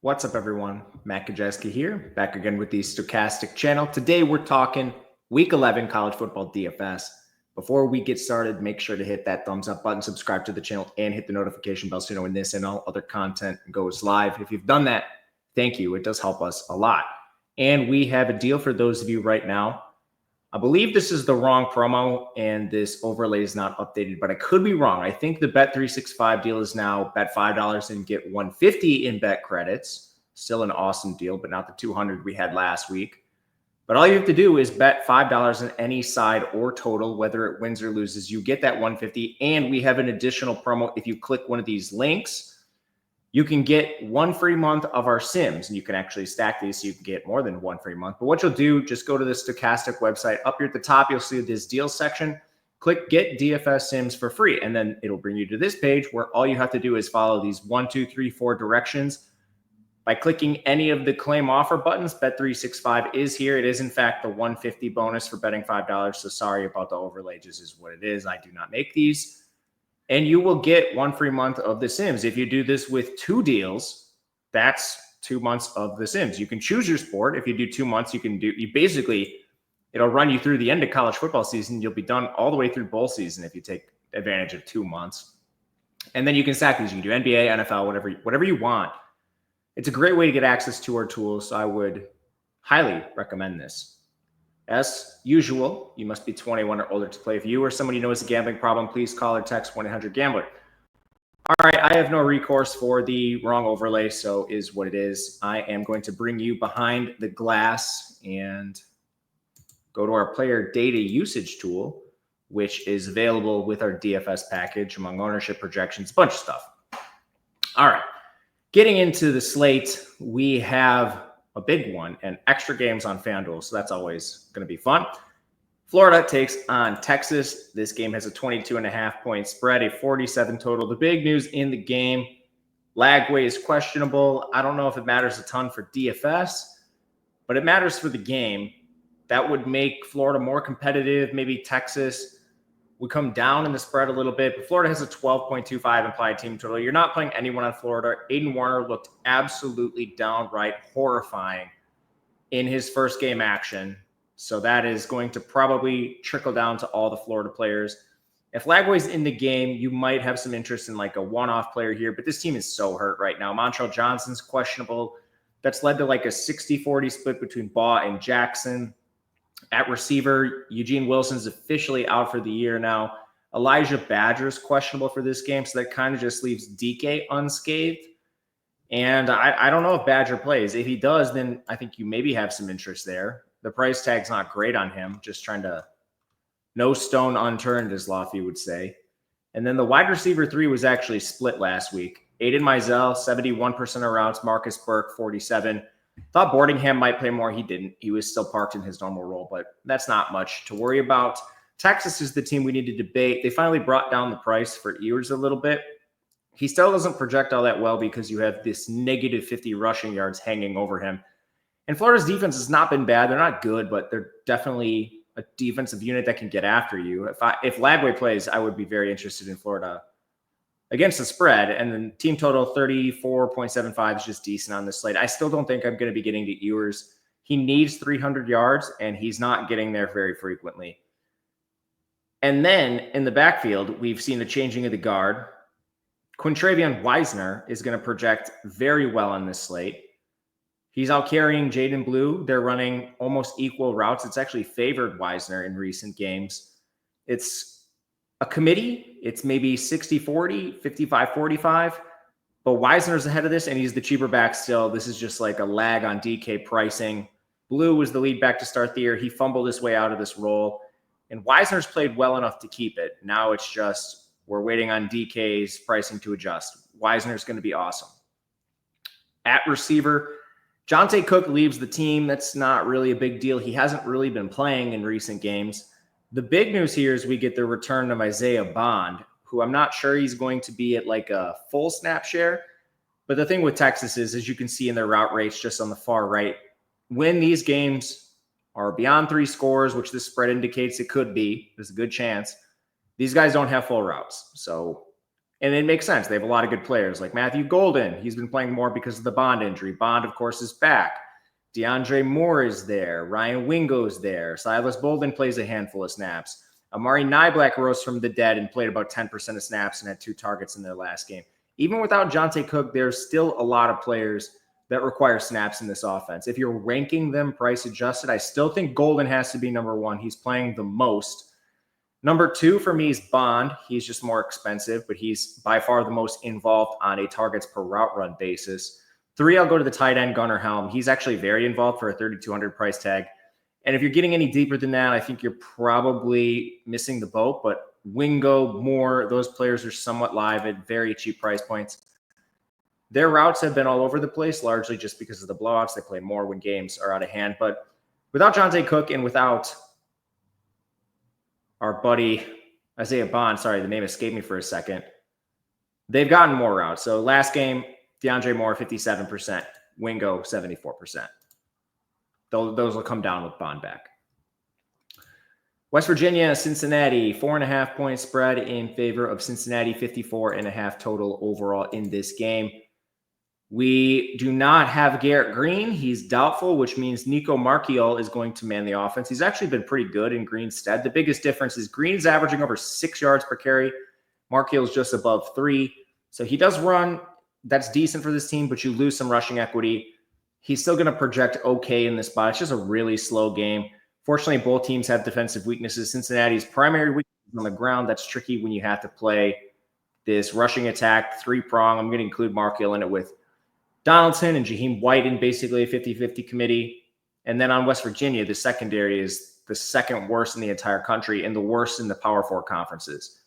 What's up, everyone? Matt Gajewski here, back again with the Stokastic channel. Today, we're talking Week 11 College Football DFS. Before we get started, make sure to hit that thumbs up button, subscribe to the channel, and hit the notification bell so you know when this and all other content goes live. If you've done that, thank you. It does help us a lot. And we have a deal for those of you right now. I believe this is the wrong promo and this overlay is not updated, but I could be wrong. I think the Bet365 deal is now bet $5 and get $150 in bet credits. Still an awesome deal, but not the $200 we had last week. But all you have to do is bet $5 on any side or total, whether it wins or loses. You get that $150, and we have an additional promo. If you click one of these links, you can get 1 free month of our Sims, and you can actually stack these so you can get more than 1 free month. But what you'll do, just go to the Stokastic website. Up here at the top, you'll see this deal section. Click Get DFS Sims for free, and then it'll bring you to this page where all you have to do is follow these 1, 2, 3, 4 directions. By clicking any of the claim offer buttons, Bet365 is here. It is, in fact, the $150 bonus for betting $5. So sorry about the overlay, just is what it is. I do not make these. And you will get 1 free month of The Sims. If you do this with 2 deals, that's 2 months of The Sims. You can choose your sport. If you do 2 months, it'll run you through the end of college football season. You'll be done all the way through bowl season if you take advantage of 2 months. And then you can stack these. You can do NBA, NFL, whatever you want. It's a great way to get access to our tools. So I would highly recommend this. As usual, you must be 21 or older to play. If you or someone you know has a gambling problem, please call or text 1-800-GAMBLER. All right, I have no recourse for the wrong overlay, so is what it is. I am going to bring you behind the glass and go to our player data usage tool, which is available with our DFS package among ownership projections, a bunch of stuff. All right, getting into the slate, we have a big one and extra games on FanDuel, so that's always going to be fun. Florida takes on Texas. This game has a 22.5 point spread, a 47 total. The big news in the game, Lagway is questionable. I don't know if it matters a ton for DFS, but it matters for the game. That would make Florida more competitive. Maybe Texas would come down in the spread a little bit, but Florida has a 12.25 implied team total. You're not playing anyone on Florida. Aiden Warner looked absolutely downright horrifying in his first game action. So that is going to probably trickle down to all the Florida players. If Lagway's in the game, you might have some interest in like a one-off player here, but this team is so hurt right now. Montrell Johnson's questionable. That's led to like a 60-40 split between Baugh and Jackson. At receiver, Eugene Wilson's officially out for the year now. Elijah Badger's questionable for this game, so that kind of just leaves DK unscathed. And I don't know if Badger plays. If he does, then I think you maybe have some interest there. The price tag's not great on him, just trying to no stone unturned, as Lofty would say. And then the wide receiver 3 was actually split last week. Aiden Mizell, 71% of routes. Marcus Burke, 47%. Thought Boardingham might play more. He didn't. He was still parked in his normal role, but that's not much to worry about. Texas is the team we need to debate. They finally brought down the price for Ewers a little bit. He still doesn't project all that well because you have this negative 50 rushing yards hanging over him. And Florida's defense has not been bad. They're not good, but they're definitely a defensive unit that can get after you. If Lagway plays, I would be very interested in Florida against the spread, and then team total 34.75 is just decent on this slate. I still don't think I'm going to be getting to Ewers. He needs 300 yards, and he's not getting there very frequently. And then in the backfield, we've seen the changing of the guard. Quintravion Wisner is going to project very well on this slate. He's out carrying Jaden Blue. They're running almost equal routes. It's actually favored Wisner in recent games. It's a committee, it's maybe 60-40, 55-45, but Wisner's ahead of this, and he's the cheaper back still. This is just like a lag on DK pricing. Blue was the lead back to start the year. He fumbled his way out of this role, and Wisner's played well enough to keep it. Now it's just we're waiting on DK's pricing to adjust. Wisner's going to be awesome. At receiver, Jonte Cook leaves the team. That's not really a big deal. He hasn't really been playing in recent games. The big news here is we get the return of Isaiah Bond, who I'm not sure he's going to be at like a full snap share. But the thing with Texas is, as you can see in their route rates just on the far right, when these games are beyond 3 scores, which this spread indicates it could be, there's a good chance, these guys don't have full routes. So And it makes sense. They have a lot of good players like Matthew Golden. He's been playing more because of the Bond injury. Bond, of course, is back. DeAndre Moore is there. Ryan Wingo's there. Silas Bolden plays a handful of snaps. Amari Niblack rose from the dead and played about 10% of snaps and had 2 targets in their last game. Even without Jonte Cook, there's still a lot of players that require snaps in this offense. If you're ranking them price adjusted, I still think Golden has to be number 1. He's playing the most. Number 2 for me is Bond. He's just more expensive, but he's by far the most involved on a targets per route run basis. 3, I'll go to the tight end, Gunnar Helm. He's actually very involved for a $3,200 price tag. And if you're getting any deeper than that, I think you're probably missing the boat. But Wingo, Moore, those players are somewhat live at very cheap price points. Their routes have been all over the place, largely just because of the blowouts. They play more when games are out of hand. But without Jonte Cook and without our buddy Isaiah Bond, sorry, the name escaped me for a second, they've gotten more routes. So last game, DeAndre Moore, 57%. Wingo, 74%. Those will come down with Bond back. West Virginia, Cincinnati, 4.5 point spread in favor of Cincinnati, 54.5 total overall in this game. We do not have Garrett Green. He's doubtful, which means Nico Marchiol is going to man the offense. He's actually been pretty good in Green's stead. The biggest difference is Green's averaging over 6 yards per carry. Marchiol's just above 3. So he does run. That's decent for this team, but you lose some rushing equity. He's still going to project okay in this spot. It's just a really slow game. Fortunately, both teams have defensive weaknesses. Cincinnati's primary weakness is on the ground. That's tricky when you have to play this rushing attack, 3-prong. I'm going to include Marchiol in it with Donaldson and Jaheim White in basically a 50-50 committee. And then on West Virginia, the secondary is the second worst in the entire country and the worst in the Power 4 conferences.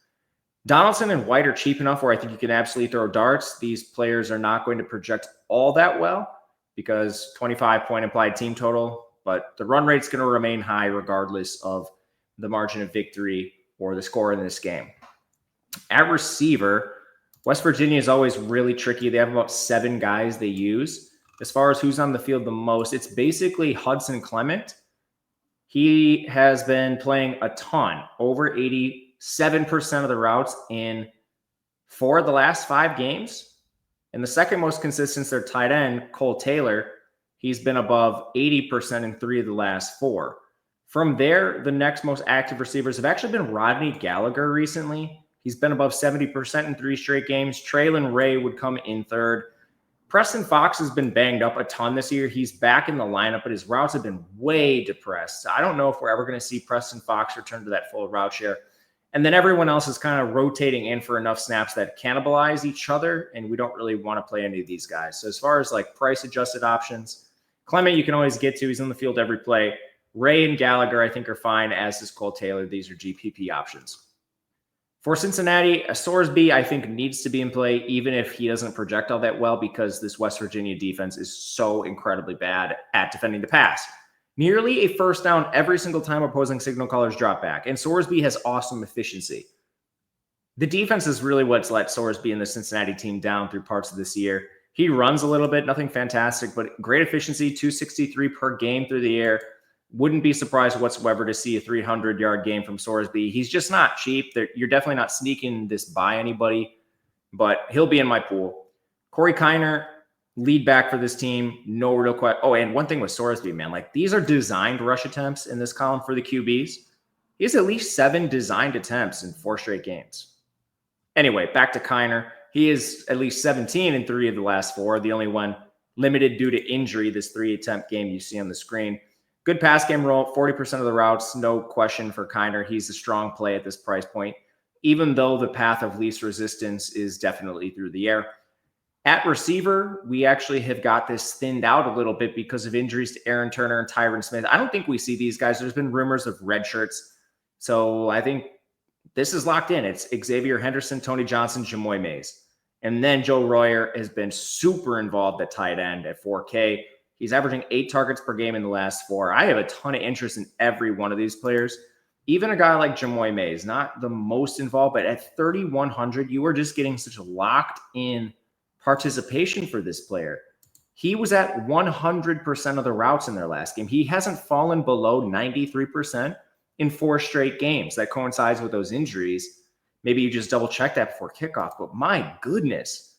Donaldson and White are cheap enough where I think you can absolutely throw darts. These players are not going to project all that well because 25-point implied team total, but the run rate's going to remain high regardless of the margin of victory or the score in this game. At receiver, West Virginia is always really tricky. They have about 7 guys they use. As far as who's on the field the most, it's basically Hudson Clement. He has been playing a ton, over 87% of the routes in 4 of the last 5 games. And the second most consistent is their tight end, Cole Taylor. He's been above 80% in 3 of the last 4. From there, the next most active receivers have actually been Rodney Gallagher recently. He's been above 70% in 3 straight games. Traylon Ray would come in 3rd. Preston Fox has been banged up a ton this year. He's back in the lineup, but his routes have been way depressed. So I don't know if we're ever going to see Preston Fox return to that full route share. And then everyone else is kind of rotating in for enough snaps that cannibalize each other, and we don't really want to play any of these guys. So as far as like price-adjusted options, Clement you can always get to. He's on the field every play. Ray and Gallagher I think are fine, as is Cole Taylor. These are GPP options. For Cincinnati, Sorsby, I think, needs to be in play, even if he doesn't project all that well, because this West Virginia defense is so incredibly bad at defending the pass. Nearly a first down every single time opposing signal callers drop back, and Sorsby has awesome efficiency. The defense is really what's let Sorsby and the Cincinnati team down through parts of this year. He runs a little bit, nothing fantastic, but great efficiency, 263 per game through the air. Wouldn't be surprised whatsoever to see a 300-yard game from Sorsby. He's just not cheap. You're definitely not sneaking this by anybody, but he'll be in my pool. Corey Kiner, lead back for this team. No real question. Oh, and one thing with Sorsby, man, like these are designed rush attempts in this column for the QBs. He has at least 7 designed attempts in 4 straight games. Anyway, back to Kiner. He is at least 17 in 3 of the last 4. The only one limited due to injury, this 3-attempt game you see on the screen. Good pass game roll, 40% of the routes, no question for Kiner. He's a strong play at this price point, even though the path of least resistance is definitely through the air. At receiver, we actually have got this thinned out a little bit because of injuries to Aaron Turner and Tyron Smith. I don't think we see these guys. There's been rumors of red shirts. So I think this is locked in. It's Xavier Henderson, Tony Johnson, Jamoy Mays. And then Joe Royer has been super involved at tight end at 4K. He's averaging 8 targets per game in the last 4. I have a ton of interest in every one of these players. Even a guy like Jamoy Mays, not the most involved, but at 3,100, you are just getting such locked in participation for this player. He was at 100% of the routes in their last game. He hasn't fallen below 93% in 4 straight games. That coincides with those injuries. maybe you just double check that before kickoff. But my goodness,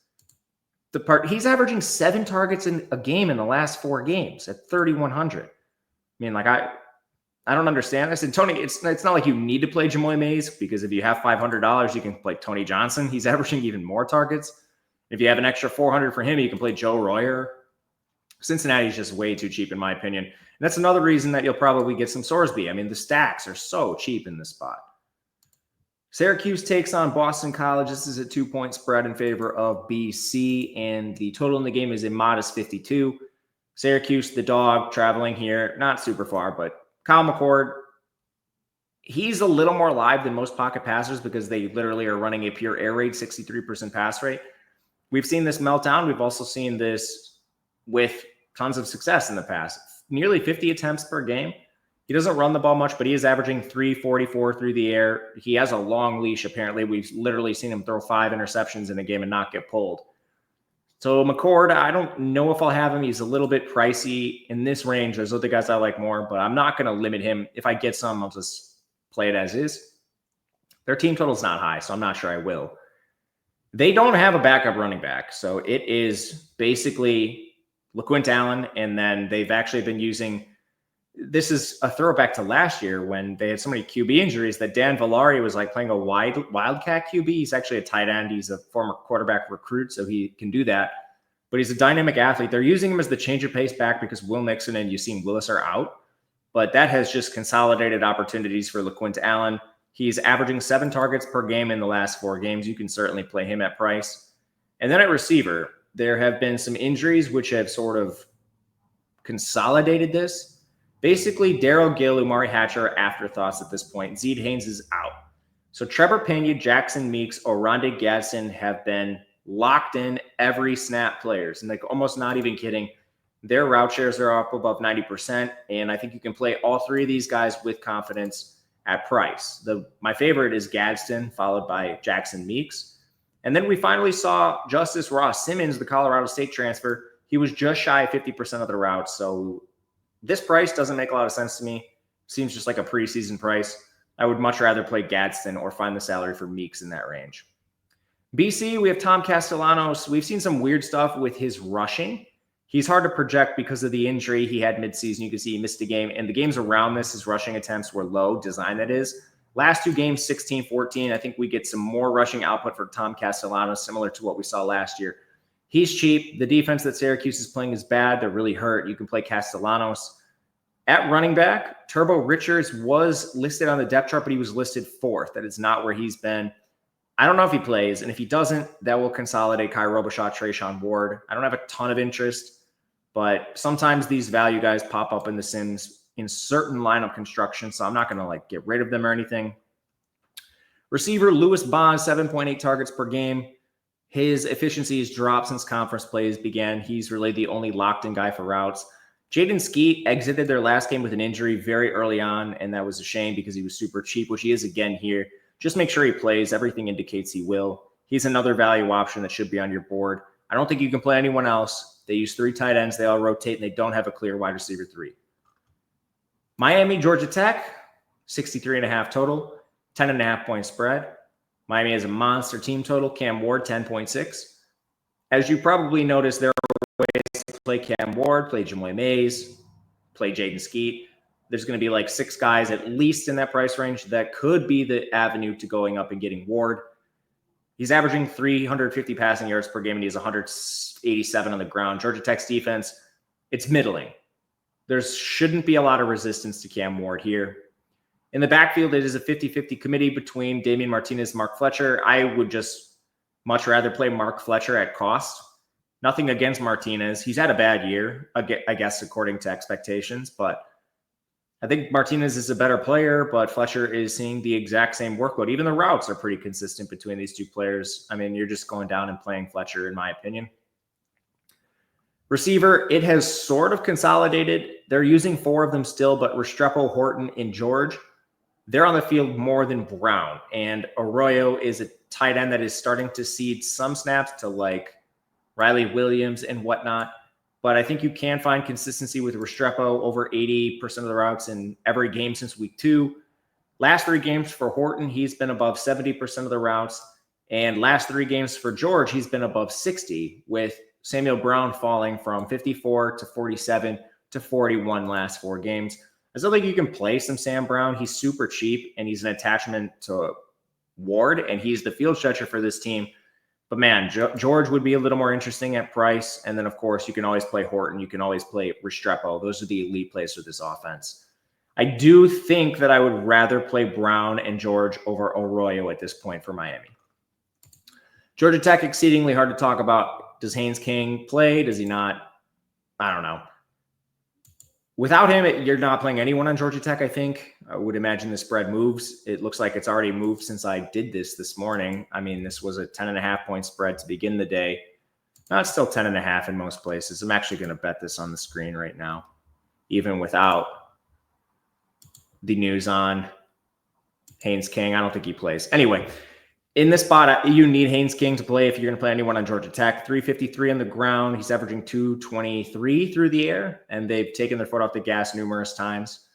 he's averaging 7 targets in a game in the last 4 games at 3,100. I mean, like I don't understand this. And Tony, it's not like you need to play Jamoy Mays, because if you have $500, you can play Tony Johnson. He's averaging even more targets. If you have an extra $400 for him, you can play Joe Royer. Cincinnati is just way too cheap, in my opinion. And that's another reason that you'll probably get some Sorsby. I mean, the stacks are so cheap in this spot. Syracuse takes on Boston College. This is a 2-point spread in favor of BC, and the total in the game is a modest 52. Syracuse, the dog, traveling here, not super far, but Kyle McCord, he's a little more live than most pocket passers because they literally are running a pure air raid, 63% pass rate. We've seen this meltdown. We've also seen this with tons of success in the past. Nearly 50 attempts per game. He doesn't run the ball much, but he is averaging 344 through the air. He has a long leash, apparently. We've literally seen him throw 5 interceptions in a game and not get pulled. So McCord, I don't know if I'll have him. He's a little bit pricey in this range. There's other guys I like more, but I'm not going to limit him. If I get some, I'll just play it as is. Their team total is not high, so I'm not sure I will. They don't have a backup running back, so it is basically LaQuint Allen, and then they've actually been using – this is a throwback to last year when they had so many QB injuries that Dan Villari was like playing a wildcat QB. He's actually a tight end. He's a former quarterback recruit, so he can do that. But he's a dynamic athlete. They're using him as the change of pace back because Will Nixon and Yassine Willis are out. But that has just consolidated opportunities for LaQuint Allen. He's averaging 7 targets per game in the last 4 games. You can certainly play him at price. And then at receiver, there have been some injuries which have sort of consolidated this. Basically, Darrell Gill, Umari Hatcher are afterthoughts at this point. Zeed Haynes is out. So Trevor Pena, Jackson Meeks, Oronde Gadsden have been locked in every snap players. And like almost not even kidding, their route shares are up above 90%. And I think you can play all 3 of these guys with confidence at price. My favorite is Gadsden, followed by Jackson Meeks. And then we finally saw Justice Ross Simmons, the Colorado State transfer. He was just shy of 50% of the routes. So this price doesn't make a lot of sense to me. Seems just like a preseason price. I would much rather play Gadsden or find the salary for Meeks in that range. BC, we have Tom Castellanos. We've seen some weird stuff with his rushing. He's hard to project because of the injury he had midseason. You can see he missed a game. And the games around this, his rushing attempts were low, design that is. Last 2 games, 16-14. I think we get some more rushing output for Tom Castellanos, similar to what we saw last year. He's cheap. The defense that Syracuse is playing is bad. They're really hurt. You can play Castellanos. At running back, Turbo Richards was listed on the depth chart, but he was listed 4th. That is not where he's been. I don't know if he plays, and if he doesn't, that will consolidate Kai Robichaud, Trayshawn Ward. I don't have a ton of interest, but sometimes these value guys pop up in the Sims in certain lineup construction, so I'm not going to like get rid of them or anything. Receiver Lewis Bond, 7.8 targets per game. His efficiency has dropped since conference plays began. He's really the only locked-in guy for routes. Jaden Skeet exited their last game with an injury very early on, and that was a shame because he was super cheap, which he is again here. Just make sure he plays. Everything indicates he will. He's another value option that should be on your board. I don't think you can play anyone else. They use 3 tight ends. They all rotate, and they don't have a clear wide receiver 3. Miami, Georgia Tech, 63.5 total, 10.5 point spread. Miami has a monster team total. Cam Ward, 10.6. As you probably noticed, there are ways to play Cam Ward, play Jamoy Mays, play Jaden Skeet. There's going to be like 6 guys at least in that price range that could be the avenue to going up and getting Ward. He's averaging 350 passing yards per game, and he has 187 on the ground. Georgia Tech's defense, it's middling. There shouldn't be a lot of resistance to Cam Ward here. In the backfield, it is a 50-50 committee between Damian Martinez and Mark Fletcher. I would just much rather play Mark Fletcher at cost. Nothing against Martinez. He's had a bad year, I guess, according to expectations. But I think Martinez is a better player, but Fletcher is seeing the exact same workload. Even the routes are pretty consistent between these 2 players. I mean, you're just going down and playing Fletcher, in my opinion. Receiver, it has sort of consolidated. They're using 4 of them still, but Restrepo, Horton, and George, they're on the field more than Brown. And Arroyo is a tight end that is starting to cede some snaps to like Riley Williams and whatnot. But I think you can find consistency with Restrepo over 80% of the routes in every game since week 2. Last 3 games for Horton, he's been above 70% of the routes. And last 3 games for George, he's been above 60, with Samuel Brown falling from 54 to 47 to 41 last 4 games. I still think you can play some Sam Brown. He's super cheap, and he's an attachment to Ward, and he's the field stretcher for this team. But man, George would be a little more interesting at price. And then, of course, you can always play Horton. You can always play Restrepo. Those are the elite plays for this offense. I do think that I would rather play Brown and George over Arroyo at this point for Miami. Georgia Tech, exceedingly hard to talk about. Does Haynes King play? Does he not? I don't know. Without him, you're not playing anyone on Georgia Tech, I think. I would imagine the spread moves. It looks like it's already moved since I did this morning. I mean, this was a 10.5-point spread to begin the day. Now it's still 10.5 in most places. I'm actually going to bet this on the screen right now, even without the news on Haynes King. I don't think he plays. Anyway, in this spot, you need Haynes King to play if you're going to play anyone on Georgia Tech. 353 on the ground. He's averaging 223 through the air, and they've taken their foot off the gas numerous times.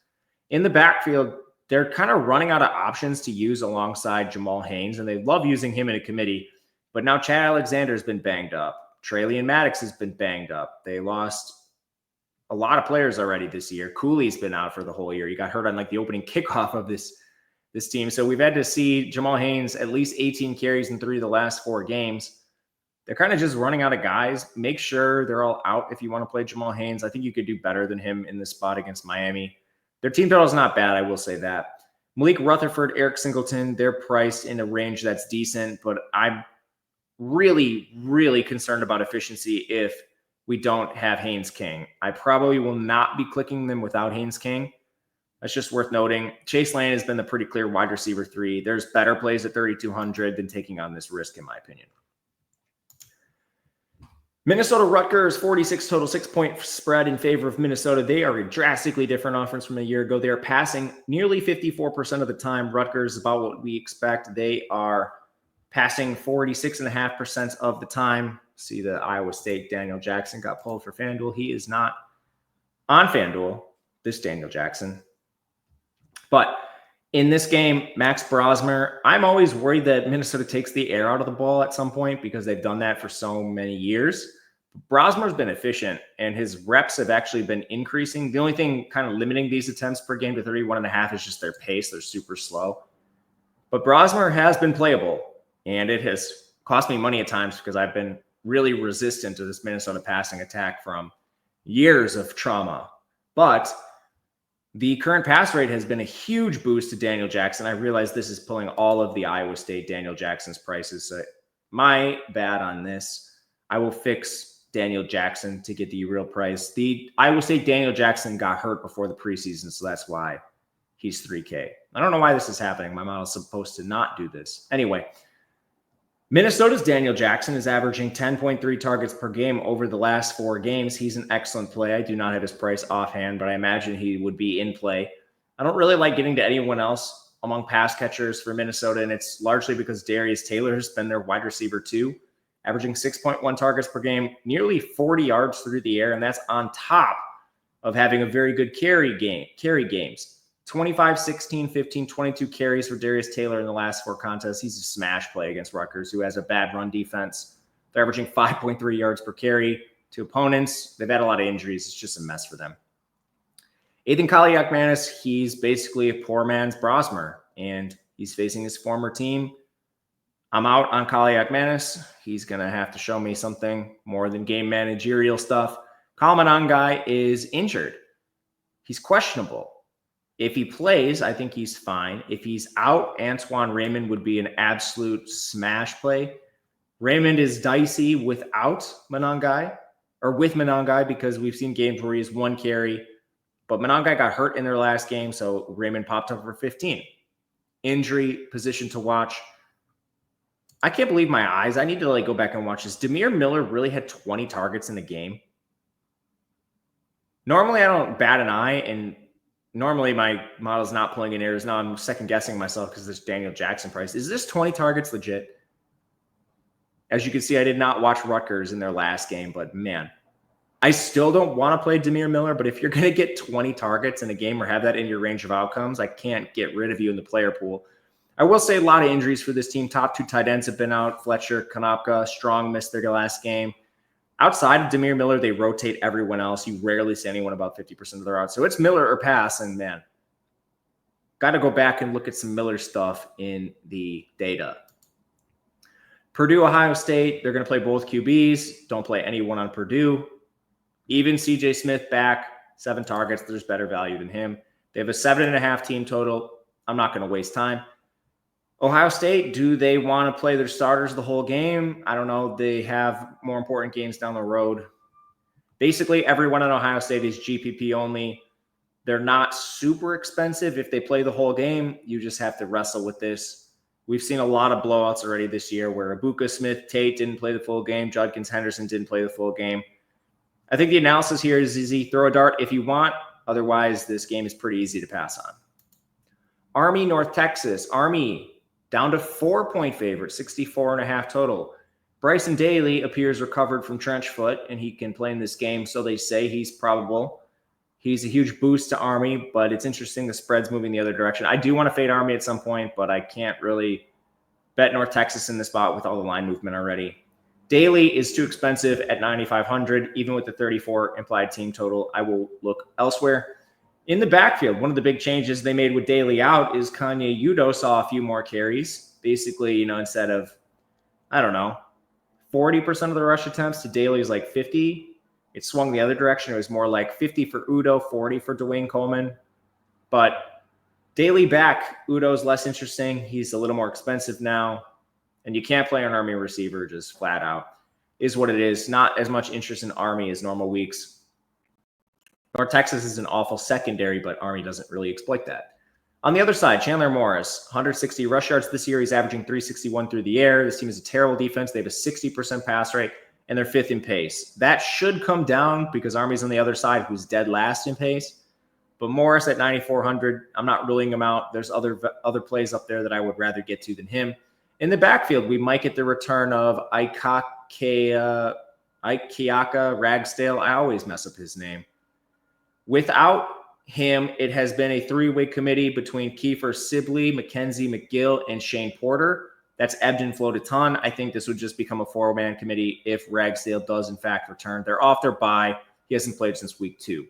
In the backfield, they're kind of running out of options to use alongside Jamal Haynes, and they love using him in a committee. But now Chad Alexander's been banged up. Traylon Maddox has been banged up. They lost a lot of players already this year. Cooley's been out for the whole year. He got hurt on like the opening kickoff of this team. So we've had to see Jamal Haynes at least 18 carries in 3 of the last 4 games. They're kind of just running out of guys. Make sure they're all out if you want to play Jamal Haynes. I think you could do better than him in this spot against Miami. Their team total is not bad, I will say that. Malik Rutherford, Eric Singleton, they're priced in a range that's decent, but I'm really, really concerned about efficiency if we don't have Haynes King. I probably will not be clicking them without Haynes King. That's just worth noting. Chase Lane has been the pretty clear wide receiver 3. There's better plays at 3,200 than taking on this risk, in my opinion. Minnesota Rutgers, 46 total, 6-point spread in favor of Minnesota. They are a drastically different offense from a year ago. They are passing nearly 54% of the time. Rutgers is about what we expect. They are passing 46.5% of the time. See the Iowa State Daniel Jackson got pulled for FanDuel. He is not on FanDuel, this Daniel Jackson. But in this game, Max Brosmer, I'm always worried that Minnesota takes the air out of the ball at some point because they've done that for so many years. Brosmer's been efficient, and his reps have actually been increasing. The only thing kind of limiting these attempts per game to 31.5 is just their pace. They're super slow. But Brosmer has been playable, and it has cost me money at times because I've been really resistant to this Minnesota passing attack from years of trauma. But the current pass rate has been a huge boost to Daniel Jackson. I realize this is pulling all of the Iowa State Daniel Jackson's prices. So my bad on this. I will fix Daniel Jackson to get the real price. The Iowa State Daniel Jackson got hurt before the preseason, so that's why he's 3K. I don't know why this is happening. My model is supposed to not do this. Anyway, Minnesota's Daniel Jackson is averaging 10.3 targets per game over the last 4 games. He's an excellent play. I do not have his price offhand, but I imagine he would be in play. I don't really like getting to anyone else among pass catchers for Minnesota, and it's largely because Darius Taylor has been their wide receiver 2, averaging 6.1 targets per game, nearly 40 yards through the air, and that's on top of having a very good carry games. 25, 16, 15, 22 carries for Darius Taylor in the last 4 contests. He's a smash play against Rutgers, who has a bad run defense. They're averaging 5.3 yards per carry to opponents. They've had a lot of injuries. It's just a mess for them. Ethan Kaliakmanis, he's basically a poor man's Brosmer, and he's facing his former team. I'm out on Kaliakmanis. He's going to have to show me something more than game managerial stuff. Kalamanangai is injured. He's questionable. If he plays, I think he's fine. If he's out, Antoine Raymond would be an absolute smash play. Raymond is dicey without Manangai, or with Manangai, because we've seen games where he's 1 carry, but Manangai got hurt in their last game, so Raymond popped up for 15. Injury position to watch. I can't believe my eyes. I need to go back and watch this. Demir Miller really had 20 targets in the game. Normally, I don't bat an eye, and normally my model's not pulling in errors. Now I'm second guessing myself because this Daniel Jackson price. Is this 20 targets legit? As you can see, I did not watch Rutgers in their last game, but man, I still don't want to play Damier Miller, but if you're going to get 20 targets in a game or have that in your range of outcomes, I can't get rid of you in the player pool. I will say a lot of injuries for this team. Top 2 tight ends have been out. Fletcher, Konopka, Strong missed their last game. Outside of Damier Miller, they rotate everyone else. You rarely see anyone about 50% of their odds. So it's Miller or pass, and man, got to go back and look at some Miller stuff in the data. Purdue, Ohio State, they're going to play both QBs. Don't play anyone on Purdue. Even CJ Smith back, 7 targets. There's better value than him. They have a 7.5 team total. I'm not going to waste time. Ohio State, do they want to play their starters the whole game? I don't know. They have more important games down the road. Basically, everyone in Ohio State is GPP only. They're not super expensive. If they play the whole game, you just have to wrestle with this. We've seen a lot of blowouts already this year where Ibuka, Smith, Tate didn't play the full game. Judkins, Henderson didn't play the full game. I think the analysis here is easy. Throw a dart if you want. Otherwise, this game is pretty easy to pass on. Army, North Texas. Army down to 4-point favorite, 64.5 total. Bryson Daly appears recovered from trench foot, and he can play in this game, so they say he's probable. He's a huge boost to Army, but it's interesting the spread's moving the other direction. I do want to fade Army at some point, but I can't really bet North Texas in this spot with all the line movement already. Daly is too expensive at 9,500, even with the 34 implied team total. I will look elsewhere. In the backfield, one of the big changes they made with Daly out is Kanye Udo saw a few more carries. Basically, instead of, 40% of the rush attempts to Daly's like 50. It swung the other direction. It was more like 50 for Udo, 40 for Dwayne Coleman. But Daly back, Udo's less interesting. He's a little more expensive now. And you can't play an Army receiver just flat out. Is what it is. Not as much interest in Army as normal weeks. North Texas is an awful secondary, but Army doesn't really exploit that. On the other side, Chandler Morris, 160 rush yards this year. He's averaging 361 through the air. This team is a terrible defense. They have a 60% pass rate, and they're 5th in pace. That should come down because Army's on the other side, who's dead last in pace. But Morris at 9,400, I'm not ruling him out. There's other plays up there that I would rather get to than him. In the backfield, we might get the return of Ikeaka Ragsdale. I always mess up his name. Without him, it has been a 3-way committee between Kiefer Sibley, Mackenzie McGill, and Shane Porter. That's ebbed and flowed a ton. I think this would just become a 4-man committee if Ragsdale does, in fact, return. They're off their bye. He hasn't played since week 2.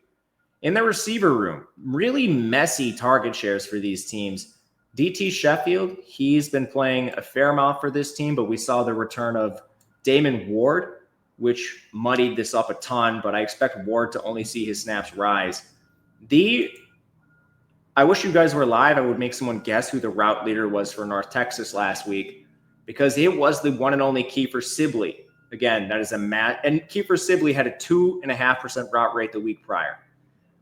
In the receiver room, really messy target shares for these teams. DT Sheffield, he's been playing a fair amount for this team, but we saw the return of Damon Ward, which muddied this up a ton, but I expect Ward to only see his snaps rise. I wish you guys were live. I would make someone guess who the route leader was for North Texas last week, because it was the one and only Kiefer Sibley. Again, that is and Kiefer Sibley had a 2.5% route rate the week prior.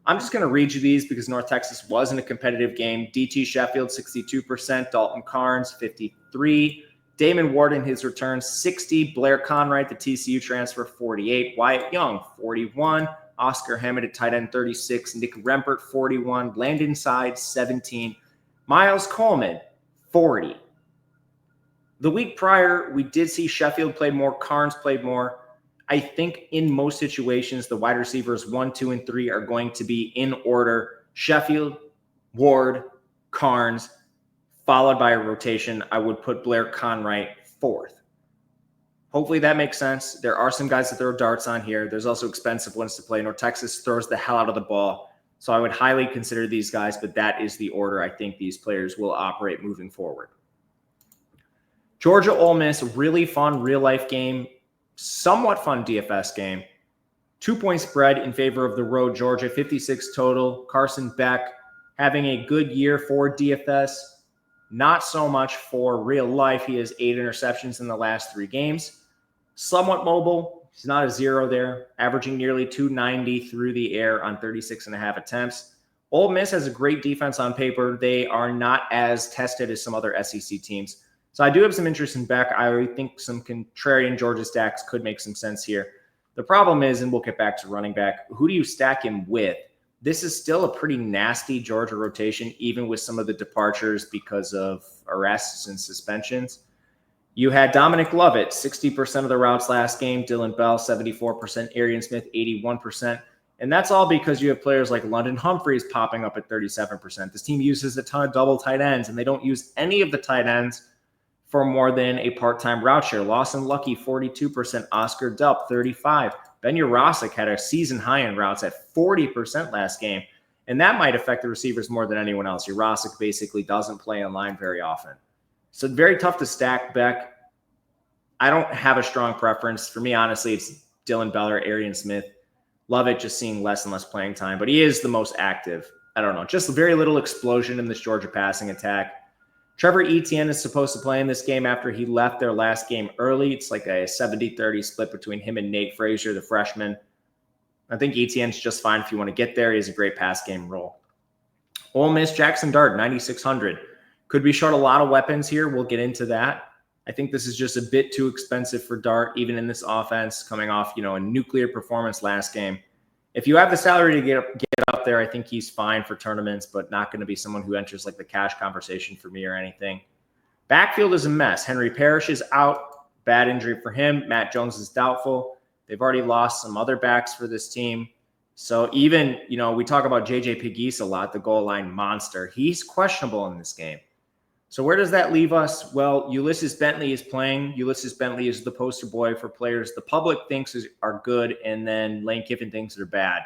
I'm just going to read you these because North Texas was in a competitive game. DT Sheffield, 62%. Dalton Carnes, 53%. Damon Ward in his return, 60. Blair Conright, the TCU transfer, 48. Wyatt Young, 41. Oscar Hammond at tight end, 36. Nick Rempert, 41. Landon Side, 17. Miles Coleman, 40. The week prior, we did see Sheffield play more. Carnes played more. I think in most situations, the wide receivers 1, 2, and 3 are going to be in order. Sheffield, Ward, Carnes, followed by a rotation. I would put Blair Conright 4th. Hopefully that makes sense. There are some guys that throw darts on here. There's also expensive ones to play. North Texas throws the hell out of the ball. So I would highly consider these guys, but that is the order I think these players will operate moving forward. Georgia Ole Miss, really fun real-life game. Somewhat fun DFS game. 2-point spread in favor of the road Georgia, 56 total. Carson Beck having a good year for DFS. Not so much for real life. He has 8 interceptions in the last 3 games. Somewhat mobile. He's not a zero there. Averaging nearly 290 through the air on 36.5 attempts. Ole Miss has a great defense on paper. They are not as tested as some other SEC teams. So I do have some interest in Beck. I think some contrarian Georgia stacks could make some sense here. The problem is, and we'll get back to running back, who do you stack him with? This is still a pretty nasty Georgia rotation, even with some of the departures because of arrests and suspensions. You had Dominic Lovett, 60% of the routes last game. Dylan Bell, 74%. Arian Smith, 81%. And that's all because you have players like London Humphreys popping up at 37%. This team uses a ton of double tight ends, and they don't use any of the tight ends for more than a part-time route share. Lawson Lucky, 42%. Oscar Delp, 35%. Ben Urosic had a season high in routes at 40% last game. And that might affect the receivers more than anyone else. Urosic basically doesn't play in line very often. So very tough to stack, Beck. I don't have a strong preference. For me, honestly, it's Dylan Bell or Arian Smith. Love it, just seeing less and less playing time. But he is the most active. I don't know. Just very little explosion in this Georgia passing attack. Trevor Etienne is supposed to play in this game after he left their last game early. It's like a 70-30 split between him and Nate Frazier, the freshman. I think Etienne's just fine if you want to get there. He has a great pass game role. Ole Miss, Jackson Dart, 9,600. Could be short a lot of weapons here. We'll get into that. I think this is just a bit too expensive for Dart, even in this offense, coming off, a nuclear performance last game. If you have the salary to get up there, I think he's fine for tournaments, but not going to be someone who enters like the cash conversation for me or anything. Backfield is a mess. Henry Parrish is out. Bad injury for him. Matt Jones is doubtful. They've already lost some other backs for this team. So even, we talk about J.J. Pegues a lot, the goal line monster. He's questionable in this game. So where does that leave us? Well, Ulysses Bentley is playing. Ulysses Bentley is the poster boy for players the public thinks are good, and then Lane Kiffin thinks they're bad,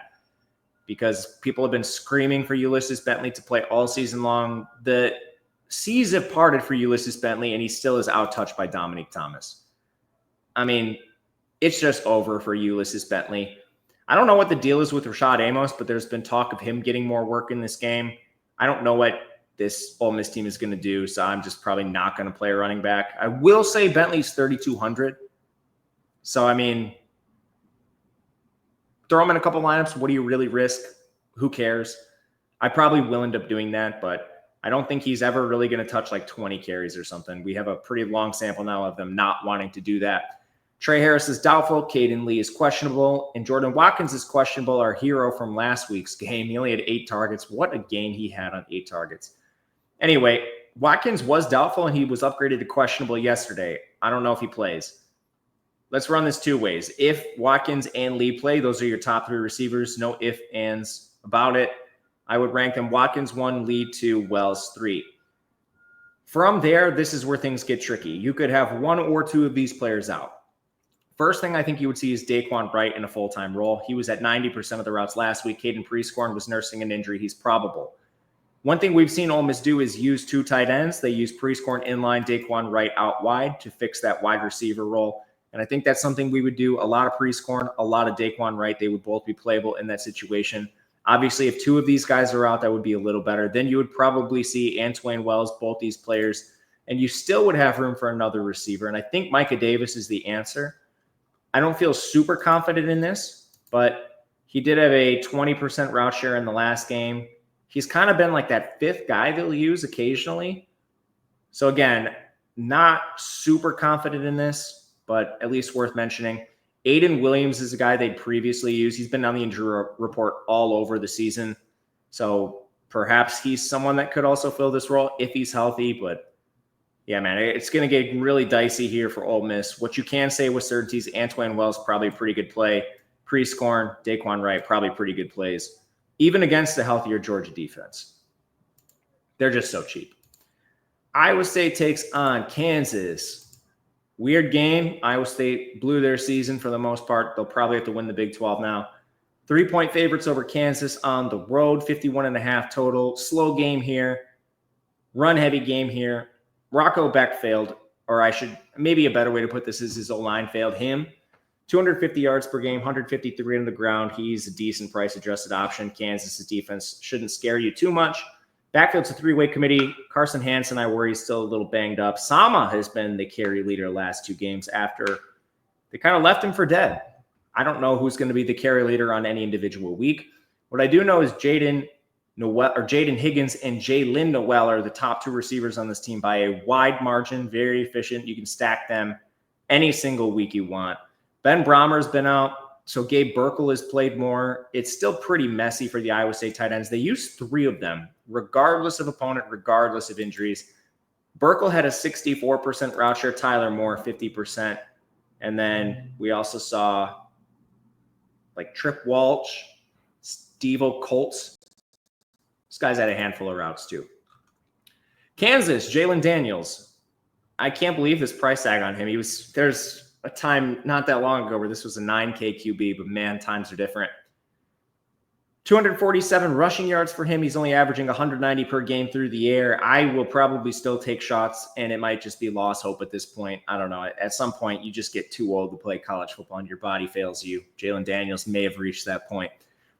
because people have been screaming for Ulysses Bentley to play all season long. The seas have parted for Ulysses Bentley, and he still is out-touched by Dominique Thomas. I mean, it's just over for Ulysses Bentley. I don't know what the deal is with Rashad Amos, but there's been talk of him getting more work in this game. I don't know what this Ole Miss team is going to do, so I'm just probably not going to play a running back. I will say Bentley's 3,200. So, I mean, throw him in a couple lineups. What do you really risk? Who cares? I probably will end up doing that, but I don't think he's ever really going to touch like 20 carries or something. We have a pretty long sample now of them not wanting to do that. Trey Harris is doubtful. Caden Lee is questionable. And Jordan Watkins is questionable, our hero from last week's game. He only had 8 targets. What a game he had on 8 targets. Anyway, Watkins was doubtful, and he was upgraded to questionable yesterday. I don't know if he plays. Let's run this 2 ways. If Watkins and Lee play, those are your top 3 receivers. No ifs, ands about it. I would rank them Watkins 1, Lee 2, Wells 3. From there, this is where things get tricky. You could have 1 or 2 of these players out. First thing I think you would see is Daquan Wright in a full-time role. He was at 90% of the routes last week. Caden Prescorn was nursing an injury. He's probable. One thing we've seen Ole Miss do is use 2 tight ends. They use Prescorn inline, Daquan Wright out wide to fix that wide receiver role. And I think that's something we would do. A lot of Prescorn, a lot of Daquan Wright. They would both be playable in that situation. Obviously, if 2 of these guys are out, that would be a little better. Then you would probably see Antwain Wells, both these players, and you still would have room for another receiver. And I think Micah Davis is the answer. I don't feel super confident in this, but he did have a 20% route share in the last game. He's kind of been like that 5th guy they'll use occasionally. So again, not super confident in this, but at least worth mentioning. Aiden Williams is a guy they'd previously used. He's been on the injury report all over the season. So perhaps he's someone that could also fill this role if he's healthy. But yeah, man, it's going to get really dicey here for Ole Miss. What you can say with certainty is Antwain Wells, probably a pretty good play. Prescorn, Daquan Wright, probably pretty good plays, even against the healthier Georgia defense. They're just so cheap. Iowa State takes on Kansas. Weird game. Iowa State blew their season for the most part. They'll probably have to win the Big 12 now. 3-point favorites over Kansas on the road, 51.5 total. Slow game here. Run-heavy game here. Rocco Beck failed, or maybe a better way to put this is his O-line failed him. 250 yards per game, 153 on the ground. He's a decent price-adjusted option. Kansas' defense shouldn't scare you too much. Backfield's a 3-way committee. Carson Hansen, I worry, is still a little banged up. Sama has been the carry leader last 2 games after they kind of left him for dead. I don't know who's going to be the carry leader on any individual week. What I do know is Jaden Higgins and Jalen Noel are the top 2 receivers on this team by a wide margin, very efficient. You can stack them any single week you want. Ben Brahmer's been out, so Gabe Burkle has played more. It's still pretty messy for the Iowa State tight ends. They use 3 of them, regardless of opponent, regardless of injuries. Burkle had a 64% route share, Tyler Moore 50%. And then we also saw like Trip Walsh, Steve-O Colts. This guy's had a handful of routes too. Kansas, Jalen Daniels. I can't believe this price tag on him. There's a time not that long ago where this was a 9K QB, but man, times are different. 247 rushing yards for him. He's only averaging 190 per game through the air. I will probably still take shots, and it might just be lost hope at this point. I don't know. At some point, you just get too old to play college football and your body fails you. Jalen Daniels may have reached that point.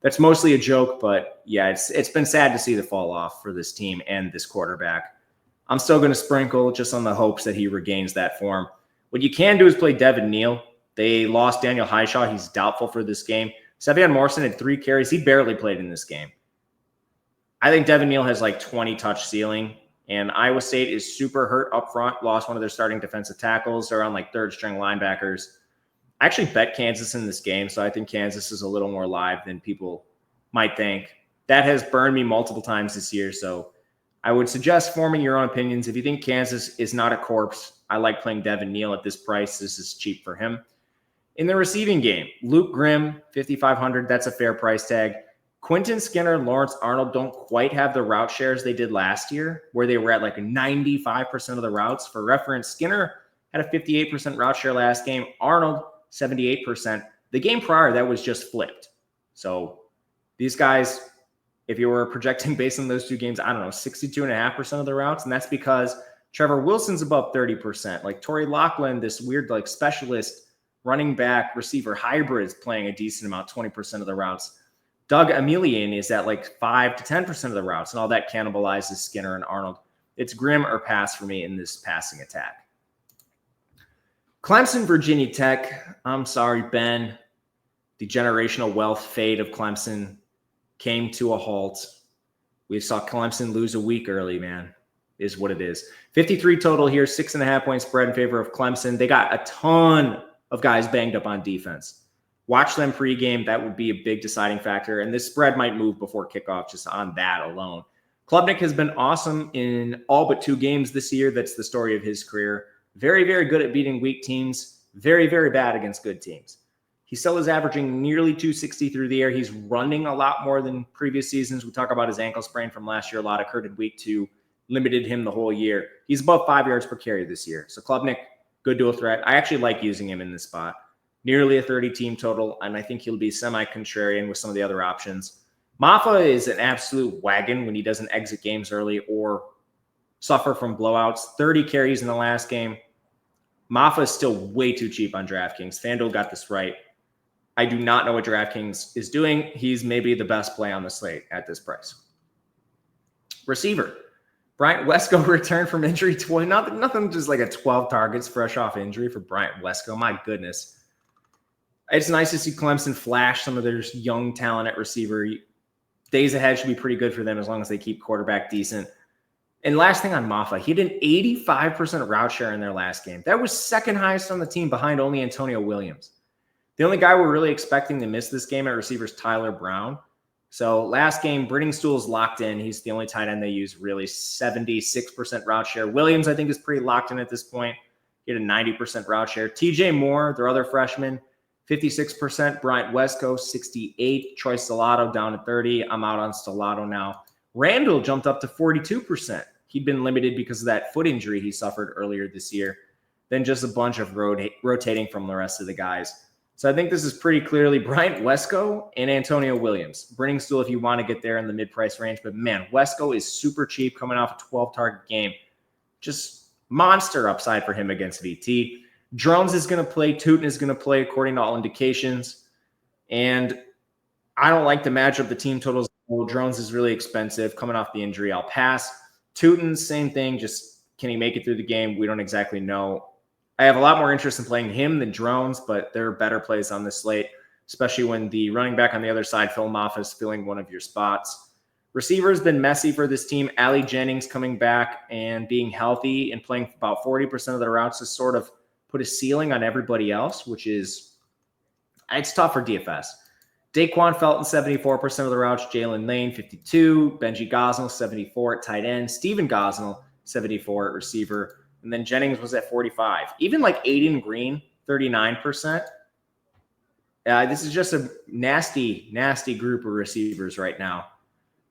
That's mostly a joke, but yeah, it's been sad to see the fall off for this team and this quarterback. I'm still going to sprinkle just on the hopes that he regains that form. What you can do is play Devin Neal. They lost Daniel Highshaw. He's doubtful for this game. Sevion Morrison had 3 carries. He barely played in this game. I think Devin Neal has like 20 touch ceiling, and Iowa State is super hurt up front, lost one of their starting defensive tackles. They're on like third string linebackers. I actually bet Kansas in this game, so I think Kansas is a little more live than people might think. That has burned me multiple times this year, so I would suggest forming your own opinions. If you think Kansas is not a corpse, I like playing Devin Neal at this price. This is cheap for him. In the receiving game, Luke Grimm, 5,500. That's a fair price tag. Quentin Skinner and Lawrence Arnold don't quite have the route shares they did last year, where they were at like 95% of the routes. For reference, Skinner had a 58% route share last game. Arnold, 78%. The game prior, that was just flipped. So these guys, if you were projecting based on those two games, I don't know, 62.5% of the routes. And that's because Trevor Wilson's above 30%. Like Torrey Loughlin, this weird like specialist running back receiver hybrid, is playing a decent amount, 20% of the routes. Doug Emelian is at like 5 to 10% of the routes, and all that cannibalizes Skinner and Arnold. It's Grimm or pass for me in this passing attack. Clemson, Virginia Tech. I'm sorry, Ben. The generational wealth fade of Clemson came to a halt. We saw Clemson lose a week early, man, is what it is. 53 total here, 6.5 point spread in favor of Clemson. They got a ton of guys banged up on defense. Watch them pregame. That would be a big deciding factor. And this spread might move before kickoff just on that alone. Klubnik has been awesome in all but 2 games this year. That's the story of his career. Very, very good at beating weak teams. Very, very bad against good teams. He still is averaging nearly 260 through the air. He's running a lot more than previous seasons. We talk about his ankle sprain from last year. A lot occurred in week 2, limited him the whole year. He's above 5 yards per carry this year. So Klubnik, good dual threat. I actually like using him in this spot. Nearly a 30 team total, and I think he'll be semi-contrarian with some of the other options. Maffa is an absolute wagon when he doesn't exit games early or suffer from blowouts. 30 carries in the last game. Maffa is still way too cheap on DraftKings. FanDuel got this right. I do not know what DraftKings is doing. He's maybe the best play on the slate at this price. Receiver. Bryant Wesco returned from injury. Nothing just like a 12 targets fresh off injury for Bryant Wesco. My goodness. It's nice to see Clemson flash some of their young talent at receiver. Days ahead should be pretty good for them as long as they keep quarterback decent. And last thing on Maffa, he had an 85% route share in their last game. That was second highest on the team behind only Antonio Williams. The only guy we're really expecting to miss this game at receiver is Tyler Brown. So last game, Brittingstool's locked in. He's the only tight end they use, really 76% route share. Williams, I think, is pretty locked in at this point. He had a 90% route share. TJ Moore, their other freshman, 56%. Bryant Wesco, 68%. Troy Stellato down to 30%. I'm out on Stellato now. Randall jumped up to 42%. He'd been limited because of that foot injury he suffered earlier this year. Then just a bunch of rotating from the rest of the guys. So I think this is pretty clearly Bryant Wesco and Antonio Williams. Brittingstool if you want to get there in the mid-price range. But man, Wesco is super cheap coming off a 12-target game. Just monster upside for him against VT. Drones is going to play. Tootin is going to play according to all indications. And I don't like to match up the team totals. Well, Drones is really expensive. Coming off the injury, I'll pass. Tootin, same thing. Just can he make it through the game? We don't exactly know. I have a lot more interest in playing him than Drones, but there are better plays on this slate, especially when the running back on the other side, Phil Maffa, is filling one of your spots. Receiver has been messy for this team. Allie Jennings coming back and being healthy and playing about 40% of their routes has sort of put a ceiling on everybody else, which is, it's tough for DFS. Daquan Felton, 74% of the routes. Jalen Lane, 52%. Benji Gosnell, 74% at tight end. Steven Gosnell, 74 at receiver. And then Jennings was at 45. Even like Aiden Green, 39%. This is just a nasty, nasty group of receivers right now.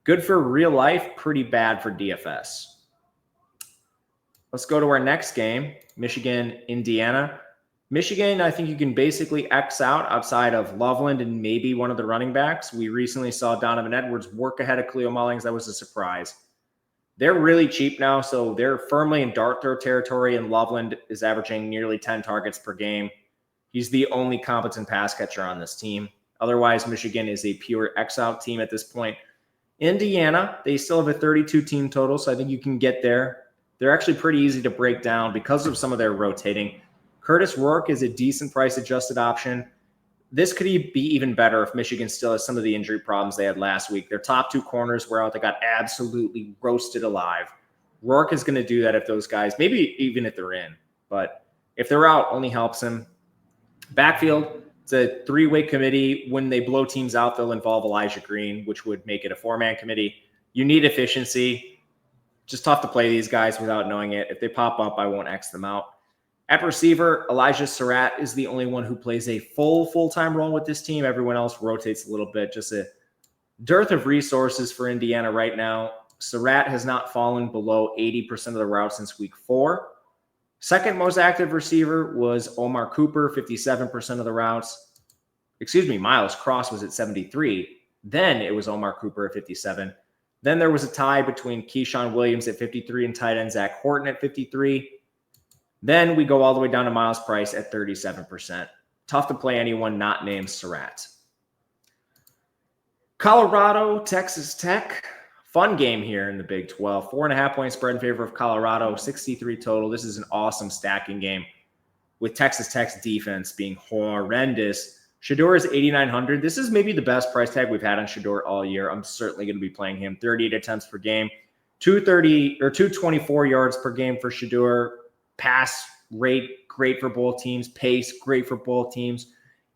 Good for real life, pretty bad for DFS. Let's go to our next game, Michigan, Indiana. Michigan, I think you can basically X out outside of Loveland and maybe one of the running backs. We recently saw Donovan Edwards work ahead of Cleo Mullings. That was a surprise. They're really cheap now, so they're firmly in dart throw territory, and Loveland is averaging nearly 10 targets per game. He's the only competent pass catcher on this team. Otherwise, Michigan is a pure X-out team at this point. Indiana, they still have a 32 team total, so I think you can get there. They're actually pretty easy to break down because of some of their rotating. Curtis Rourke is a decent price-adjusted option. This could be even better if Michigan still has some of the injury problems they had last week. Their top two corners were out. They got absolutely roasted alive. Rourke is going to do that if those guys, maybe even if they're in. But if they're out, only helps him. Backfield, it's a three-way committee. When they blow teams out, they'll involve Elijah Green, which would make it a four-man committee. You need efficiency. Just tough to play these guys without knowing it. If they pop up, I won't X them out. At receiver, Elijah Surratt is the only one who plays a full-time role with this team. Everyone else rotates a little bit. Just a dearth of resources for Indiana right now. Surratt has not fallen below 80% of the routes since week 4. Second most active receiver was Omar Cooper, 57% of the routes. Miles Cross was at 73. Then it was Omar Cooper at 57. Then there was a tie between Keyshawn Williams at 53 and tight end Zach Horton at 53. Then we go all the way down to Miles Price at 37%. Tough to play anyone not named Surratt. Colorado, Texas Tech. Fun game here in the Big 12. 4.5 point spread in favor of Colorado, 63 total. This is an awesome stacking game with Texas Tech's defense being horrendous. Shedeur is 8,900. This is maybe the best price tag we've had on Shedeur all year. I'm certainly going to be playing him. 38 attempts per game, 224 yards per game for Shedeur. Pass rate, great for both teams. Pace, great for both teams.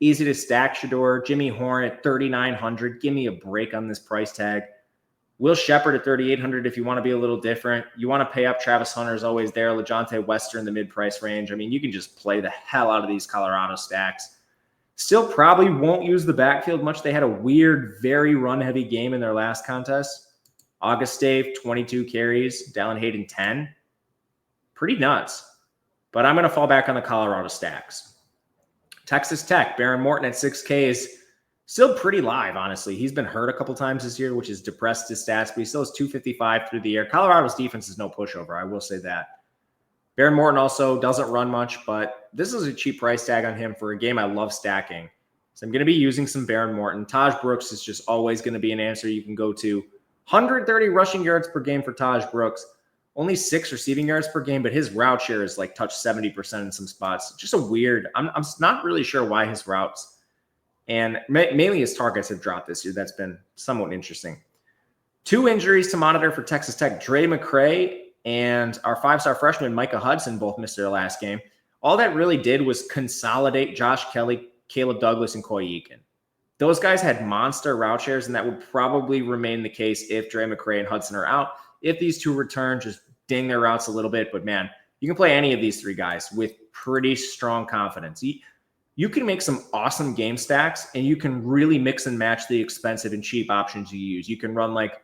Easy to stack Shedeur. Jimmy Horn at 3,900. Give me a break on this price tag. Will Shepard at 3,800 if you want to be a little different. You want to pay up. Travis Hunter is always there. LeJontay Wester in the mid-price range. I mean, you can just play the hell out of these Colorado stacks. Still probably won't use the backfield much. They had a weird, very run-heavy game in their last contest. August Dave, 22 carries. Dallin Hayden, 10. Pretty nuts. But I'm going to fall back on the Colorado stacks. Texas Tech, Baron Morton at 6K is still pretty live, honestly. He's been hurt a couple times this year, which has depressed his stats, but he still has 255 through the air. Colorado's defense is no pushover, I will say that. Baron Morton also doesn't run much, but this is a cheap price tag on him for a game I love stacking. So I'm going to be using some Baron Morton. Taj Brooks is just always going to be an answer you can go to. 130 rushing yards per game for Taj Brooks. Only 6 receiving yards per game, but his route share is like touched 70% in some spots. Just a weird, I'm not really sure why his routes and mainly his targets have dropped this year. That's been somewhat interesting. 2 injuries to monitor for Texas Tech. Dre McCray and our 5-star freshman, Micah Hudson, both missed their last game. All that really did was consolidate Josh Kelly, Caleb Douglas, and Coy Eakin. Those guys had monster route shares, and that would probably remain the case if Dre McCray and Hudson are out. If these two return, just ding their routes a little bit. But, man, you can play any of these 3 guys with pretty strong confidence. You can make some awesome game stacks, and you can really mix and match the expensive and cheap options you use. You can run like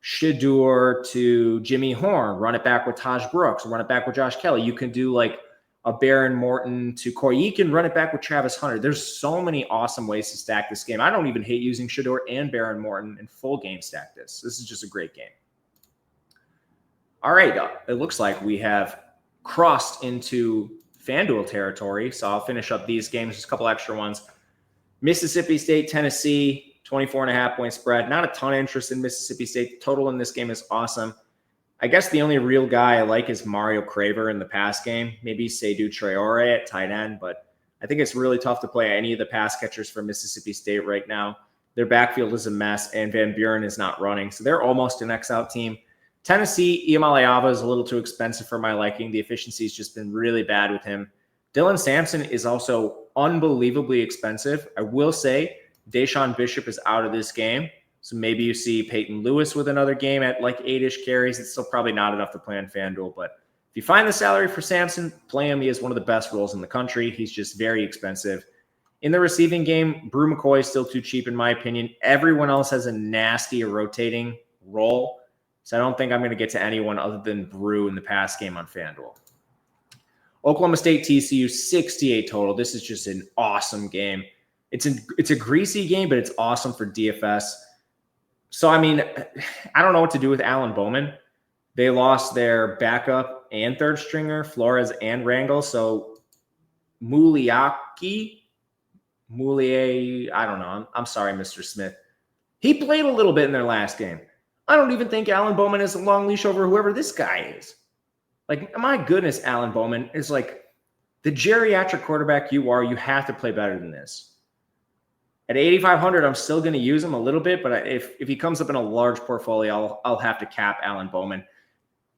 Shedeur to Jimmy Horn, run it back with Taj Brooks, run it back with Josh Kelly. You can do like a Baron Morton to Coy Eakin, run it back with Travis Hunter. There's so many awesome ways to stack this game. I don't even hate using Shedeur and Baron Morton in full game stack this. This is just a great game. All right, it looks like we have crossed into FanDuel territory, so I'll finish up these games, just a couple extra ones. Mississippi State, Tennessee, 24.5 point spread. Not a ton of interest in Mississippi State. The total in this game is awesome. I guess the only real guy I like is Mario Craver in the pass game. Maybe Seydou Traore at tight end, but I think it's really tough to play any of the pass catchers for Mississippi State right now. Their backfield is a mess, and Van Buren is not running, so they're almost an X-out team. Tennessee, Iamaleava is a little too expensive for my liking. The efficiency has just been really bad with him. Dylan Sampson is also unbelievably expensive. I will say Deshaun Bishop is out of this game. So maybe you see Peyton Lewis with another game at like 8-ish carries. It's still probably not enough to play on FanDuel, but if you find the salary for Samson, play him. He is one of the best roles in the country. He's just very expensive. In the receiving game, Brew McCoy is still too cheap in my opinion. Everyone else has a nasty rotating role. So I don't think I'm going to get to anyone other than Brew in the pass game on FanDuel. Oklahoma State TCU 68 total. This is just an awesome game. It's a greasy game, but it's awesome for DFS. So, I mean, I don't know what to do with Alan Bowman. They lost their backup and third stringer, Flores and Rangel. So Moulier, I don't know. I'm sorry, Mr. Smith. He played a little bit in their last game. I don't even think Alan Bowman has a long leash over whoever this guy is. Like, my goodness, Alan Bowman is like the geriatric quarterback you are. You have to play better than this. At 8,500, I'm still going to use him a little bit, but if he comes up in a large portfolio, I'll have to cap Alan Bowman.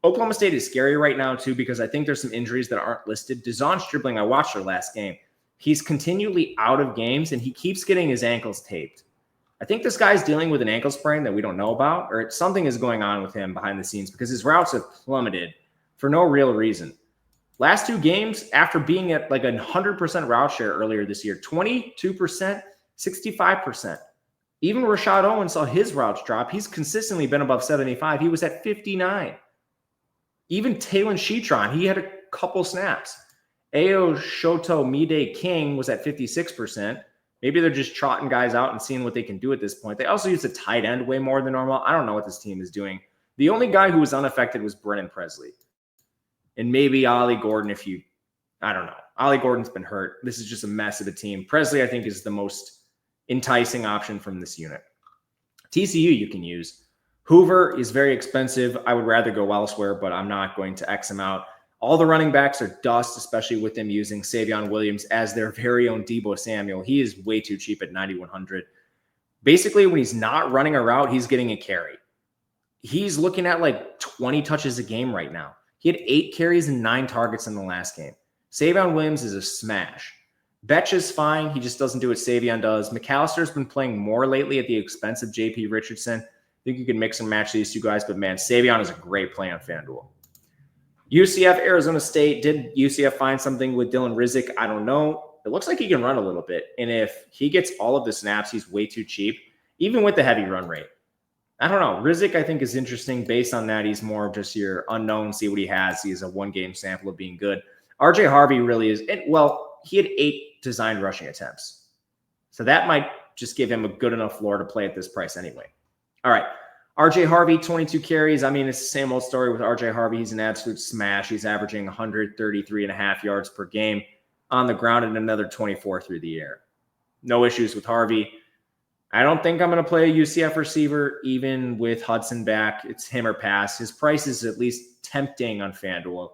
Oklahoma State is scary right now, too, because I think there's some injuries that aren't listed. Dezon Stribling, I watched their last game. He's continually out of games, and he keeps getting his ankles taped. I think this guy's dealing with an ankle sprain that we don't know about, or something is going on with him behind the scenes because his routes have plummeted for no real reason. Last two games, after being at like 100% route share earlier this year, 22%, 65%. Even Rashad Owen saw his routes drop. He's consistently been above 75. He was at 59. Even Talon Shetron, he had a couple snaps. Ayo Shoto Mide King was at 56%. Maybe they're just trotting guys out and seeing what they can do at this point. They also use a tight end way more than normal. I don't know what this team is doing. The only guy who was unaffected was Brennan Presley. And maybe Ollie Gordon I don't know. Ollie Gordon's been hurt. This is just a mess of a team. Presley, I think, is the most enticing option from this unit. TCU you can use. Hoover is very expensive. I would rather go elsewhere, but I'm not going to X him out. All the running backs are dust, especially with them using Savion Williams as their very own Deebo Samuel. He is way too cheap at 9,100. Basically, when he's not running a route, he's getting a carry. He's looking at like 20 touches a game right now. He had 8 carries and 9 targets in the last game. Savion Williams is a smash. Betch is fine. He just doesn't do what Savion does. McAllister's been playing more lately at the expense of J.P. Richardson. I think you can mix and match these two guys, but man, Savion is a great play on FanDuel. UCF, Arizona State. Did UCF find something with Dylan Rizek? I don't know. It looks like he can run a little bit. And if he gets all of the snaps, he's way too cheap, even with the heavy run rate. I don't know. Rizek, I think, is interesting. Based on that, he's more of just your unknown, see what he has. He is a one-game sample of being good. RJ Harvey really is. Well, he had 8 designed rushing attempts. So that might just give him a good enough floor to play at this price anyway. All right. RJ Harvey, 22 carries. I mean, it's the same old story with RJ Harvey. He's an absolute smash. He's averaging 133.5 yards per game on the ground and another 24 through the air. No issues with Harvey. I don't think I'm going to play a UCF receiver, even with Hudson back. It's him or pass. His price is at least tempting on FanDuel,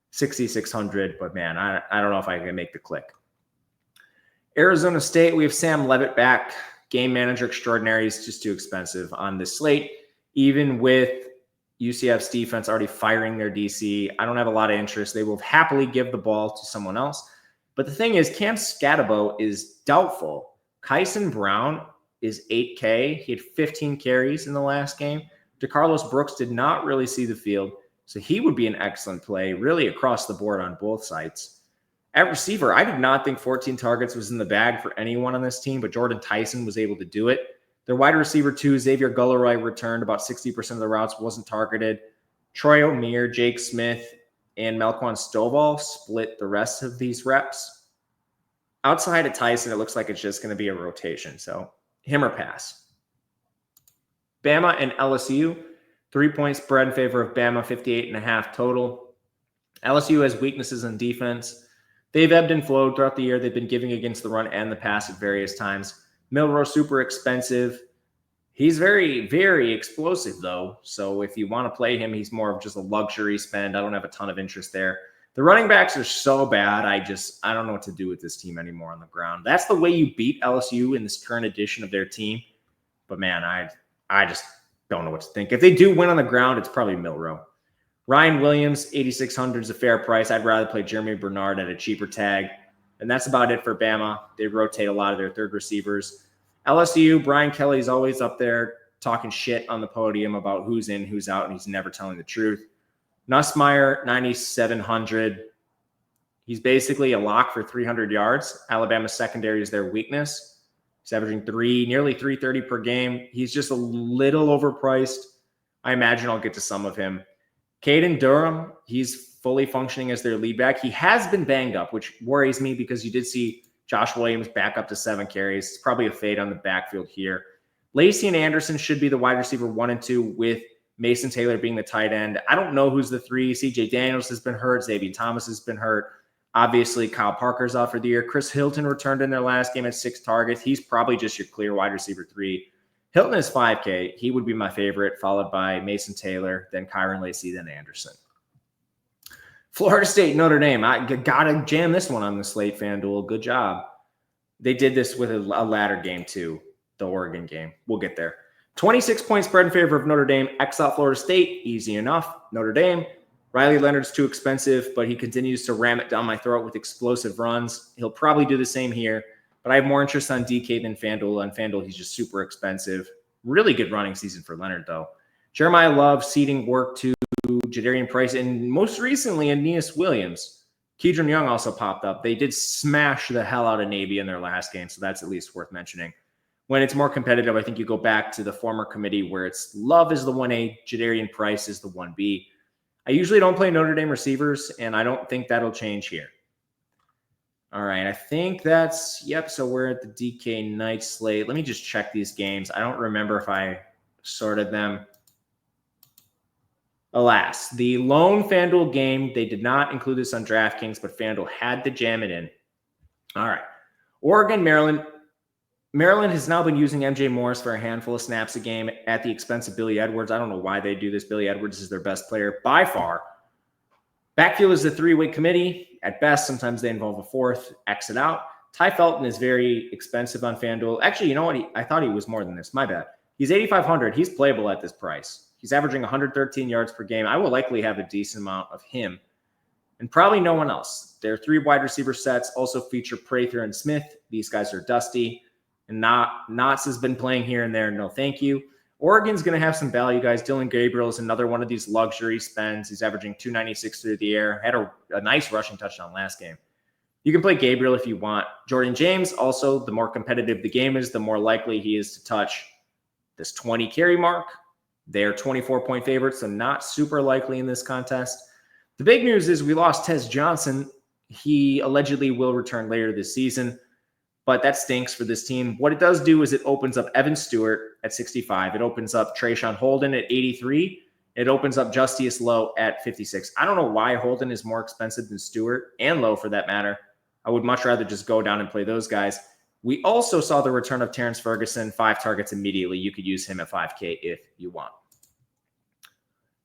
6,600. But, man, I don't know if I can make the click. Arizona State, we have Sam Levitt back. Game manager extraordinary is just too expensive on this slate. Even with UCF's defense already firing their DC, I don't have a lot of interest. They will happily give the ball to someone else. But the thing is, Cam Scatabo is doubtful. Kyson Brown is 8K. He had 15 carries in the last game. DeCarlos Brooks did not really see the field, so he would be an excellent play, really across the board on both sides. At receiver, I did not think 14 targets was in the bag for anyone on this team, but Jordan Tyson was able to do it. Their wide receiver, too, Xavier Gulleroy returned about 60% of the routes, wasn't targeted. Troy O'Meara, Jake Smith, and Melquan Stovall split the rest of these reps. Outside of Tyson, it looks like it's just going to be a rotation, so him or pass. Bama and LSU, 3-point spread in favor of Bama, 58.5 total. LSU has weaknesses in defense. They've ebbed and flowed throughout the year. They've been giving against the run and the pass at various times. Milroe, super expensive. He's very, very explosive, though. So if you want to play him, he's more of just a luxury spend. I don't have a ton of interest there. The running backs are so bad. I don't know what to do with this team anymore on the ground. That's the way you beat LSU in this current edition of their team. But, man, I just don't know what to think. If they do win on the ground, it's probably Milroe. Ryan Williams, 8,600 is a fair price. I'd rather play Jeremy Bernard at a cheaper tag. And that's about it for Bama. They rotate a lot of their third receivers. LSU, Brian Kelly's always up there. talking shit on the podium about who's in, who's out, and he's never telling the truth. Nussmeier, 9,700. He's basically a lock for 300 yards. Alabama's secondary is their weakness. He's averaging nearly 330 per game. He's just a little overpriced. I imagine I'll get to some of him. Caden Durham, he's fully functioning as their lead back. He has been banged up, which worries me because you did see Josh Williams back up to 7 carries. It's probably a fade on the backfield here. Lacey and Anderson should be the wide receiver 1 and 2 with Mason Taylor being the tight end. I don't know who's the 3. CJ Daniels has been hurt. Xavier Thomas has been hurt. Obviously, Kyle Parker's out for the year. Chris Hilton returned in their last game at 6 targets. He's probably just your clear wide receiver 3. Hilton is 5K. He would be my favorite, followed by Mason Taylor, then Kyron Lacey, then Anderson. Florida State, Notre Dame. I got to jam this one on the slate, FanDuel. Good job. They did this with a ladder game, too, the Oregon game. We'll get there. 26-point spread in favor of Notre Dame. X out Florida State. Easy enough. Notre Dame. Riley Leonard's too expensive, but he continues to ram it down my throat with explosive runs. He'll probably do the same here, but I have more interest on DK than FanDuel. On FanDuel, he's just super expensive. Really good running season for Leonard, though. Jeremiah Love seeding work to Jadarian Price, and most recently, Aeneas Williams. Keedron Young also popped up. They did smash the hell out of Navy in their last game, so that's at least worth mentioning. When it's more competitive, I think you go back to the former committee where it's Love is the 1A, Jadarian Price is the 1B. I usually don't play Notre Dame receivers, and I don't think that'll change here. All right, I think that's, so we're at the DK night slate. Let me just check these games. I don't remember if I sorted them. Alas, the lone FanDuel game, they did not include this on DraftKings, but FanDuel had to jam it in. All right, Oregon, Maryland. Maryland has now been using MJ Morris for a handful of snaps a game at the expense of Billy Edwards. I don't know why they do this. Billy Edwards is their best player by far. Backfield is a 3-way committee. At best, sometimes they involve a 4th. Exit out. Ty Felton is very expensive on FanDuel. Actually, you know what? I thought he was more than this. My bad. He's 8,500. He's playable at this price. He's averaging 113 yards per game. I will likely have a decent amount of him. And probably no one else. Their 3 wide receiver sets also feature Prather and Smith. These guys are dusty. And Knotts has been playing here and there. No, thank you. Oregon's going to have some value, guys. Dylan Gabriel is another one of these luxury spends. He's averaging 296 through the air. Had a nice rushing touchdown last game. You can play Gabriel if you want. Jordan James, also, the more competitive the game is, the more likely he is to touch this 20 carry mark. They're 24-point favorites, so not super likely in this contest. The big news is we lost Tez Johnson. He allegedly will return later this season, but that stinks for this team. What it does do is it opens up Evan Stewart at 65. It opens up Trayshawn Holden at 83. It opens up Justice Lowe at 56. I don't know why Holden is more expensive than Stewart and Lowe for that matter. I would much rather just go down and play those guys. We also saw the return of Terrence Ferguson, 5 targets immediately. You could use him at 5K if you want.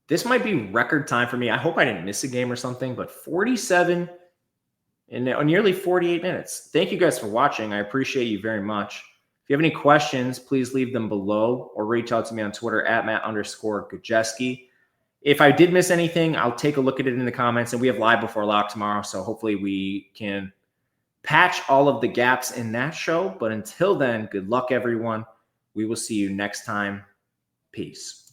This might be record time for me. I hope I didn't miss a game or something, but 47 in nearly 48 minutes. Thank you guys for watching. I appreciate you very much. If you have any questions, please leave them below or reach out to me on Twitter at Matt_Gajewski. If I did miss anything, I'll take a look at it in the comments, and we have live before lock tomorrow, so hopefully we can patch all of the gaps in that show. But until then, good luck, everyone. We will see you next time. Peace.